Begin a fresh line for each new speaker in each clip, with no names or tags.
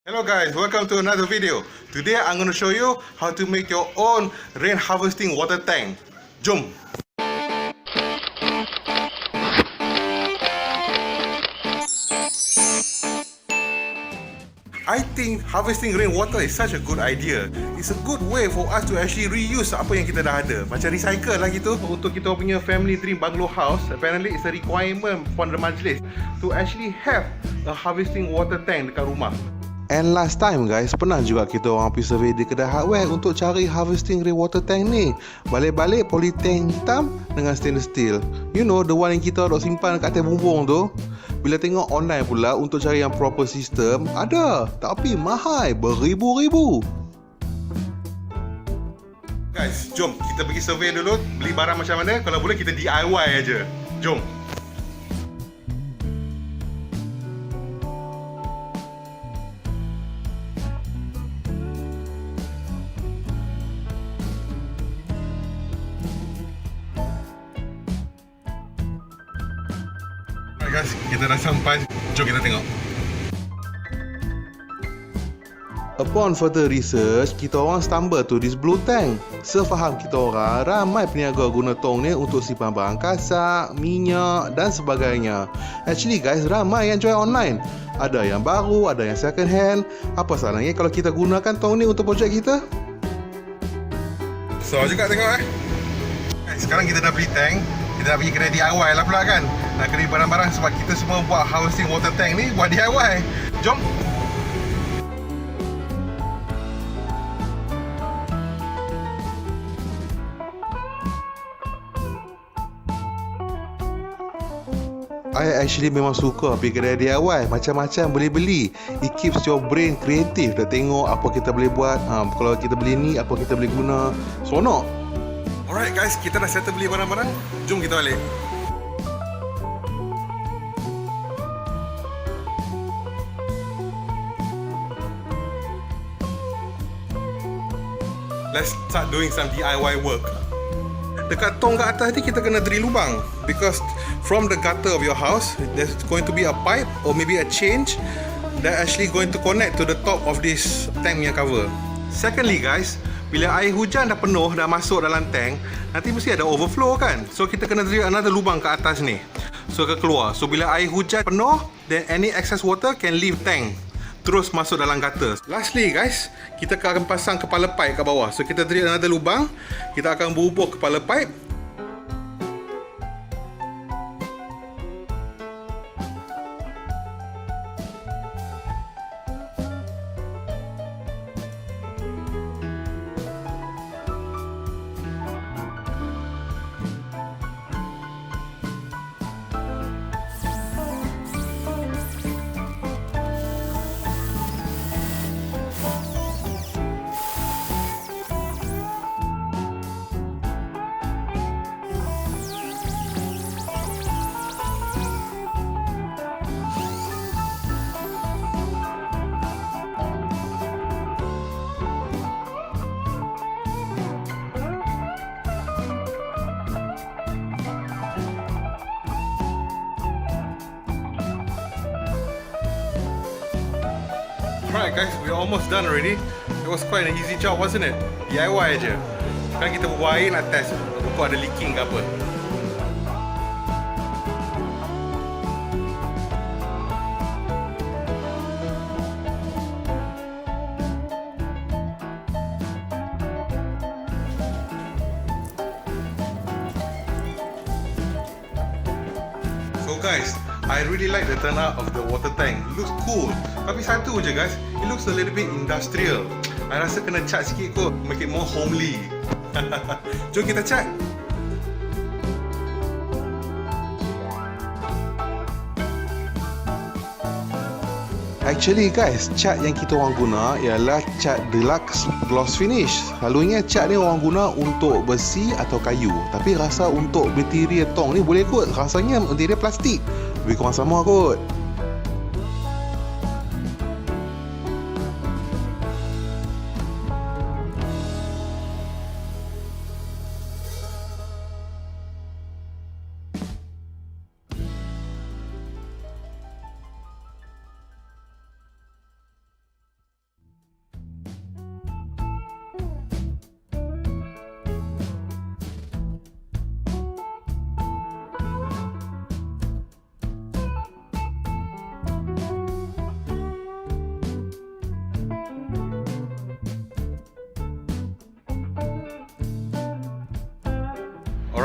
Hello guys, welcome to another video. Today I'm going to show you how to make your own rain harvesting water tank. Jom! I think harvesting rainwater is such a good idea. It's a good way for us to actually reuse apa yang kita dah ada. Macam recycle lah gitu. Untuk kita punya family dream bungalow house, apparently it's a requirement for the majlis to actually have a harvesting water tank dekat rumah.
And last time guys, pernah juga kita orang pergi survey di kedai hardware untuk cari harvesting rainwater tank ni. Balik-balik polytank hitam dengan stainless steel. You know, the one yang kita dok simpan kat atas bumbung tu. Bila tengok online pula untuk cari yang proper system, ada. Tapi mahal, beribu-ribu.
Guys, jom kita pergi survey dulu, beli barang macam mana. Kalau boleh kita DIY aja. Jom. Guys, kita dah sampai. Jom kita tengok.
Upon further research, kita orang stumble to this blue tank. Sefaham kita orang, ramai peniaga guna tong ni untuk simpan barang kasak, minyak dan sebagainya. Actually guys, ramai yang jual online. Ada yang baru, ada yang second hand. Apa salahnya kalau kita gunakan tong ni untuk projek kita?
So juga tengok sekarang kita dah beli tank. Kita dah pergi kedai DIY lah pula kan. Nak beli barang-barang sebab kita semua buat harvesting water tank ni buat DIY. Jom.
I actually memang suka pergi kedai DIY. Macam-macam boleh beli. It keeps your brain creative. Dah tengok apa kita boleh buat. Kalau kita beli ni, apa kita boleh guna. Seronok.
Alright guys, kita dah settle beli barang-barang. Jom kita balik. Let's start doing some DIY work. Dekat tong kat atas ni kita kena drill lubang, because from the gutter of your house there's going to be a pipe or maybe a change that actually going to connect to the top of this tank yang cover. Secondly guys, bila air hujan dah penuh, dah masuk dalam tank, nanti mesti ada overflow kan. So kita kena drill another lubang ke atas ni, so ke keluar. So bila air hujan penuh, then any excess water can leave tank, terus masuk dalam gutter. Lastly guys, kita akan pasang kepala pipe kat bawah. So kita drill another lubang, kita akan bubuh kepala pipe. Alright guys, we're almost done already. It was quite an easy job, wasn't it? DIY aja. Sekarang kita bubuh air nak test pokok ada leaking ke apa. So guys, I really like the turnout of the water tank. It looks cool. Tapi satu je guys, it looks a little bit industrial. I rasa kena cat sikit kot, make it more homely. Jom kita cat.
Actually guys, cat yang kita orang guna ialah cat deluxe gloss finish. Selalunya cat ni orang guna untuk besi atau kayu. Tapi rasa untuk material tong ni boleh kot. Rasanya material plastik. Lebih kurang sama kot.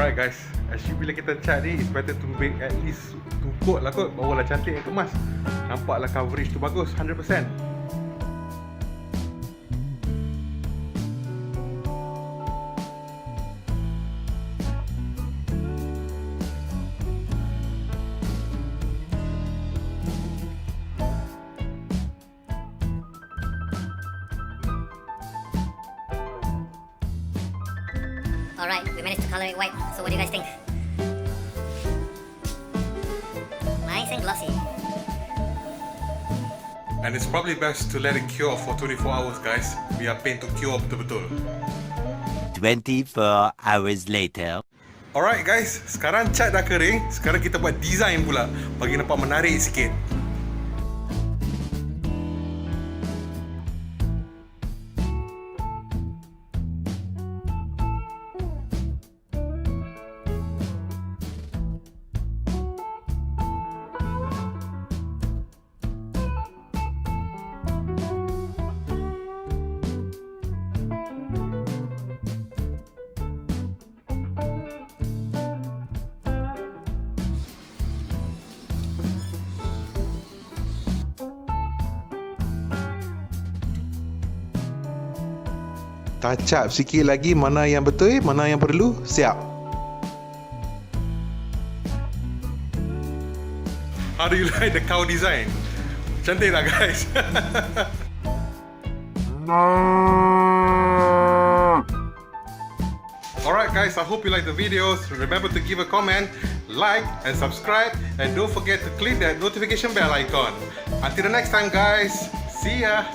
Alright guys, actually bila kita cat ni, it's better to make at least 2 coat lah kot, barulah cantik yang kemas. Nampaklah coverage tu bagus, 100%.
Alright, we managed to color it white. So what do you guys think? Nice and glossy.
And it's probably best to let it cure for 24 hours guys. Biar paint tu cure betul-betul.
24 hours later.
Alright guys, sekarang cat dah kering. Sekarang kita buat design pula, bagi nampak menarik sikit.
Touch up sikit lagi mana yang betul, mana yang perlu. Siap.
How do you like the cow design? Cantik tak guys? Alright guys, I hope you like the videos. Remember to give a comment, like and subscribe, and don't forget to click that notification bell icon. Until the next time guys, see ya!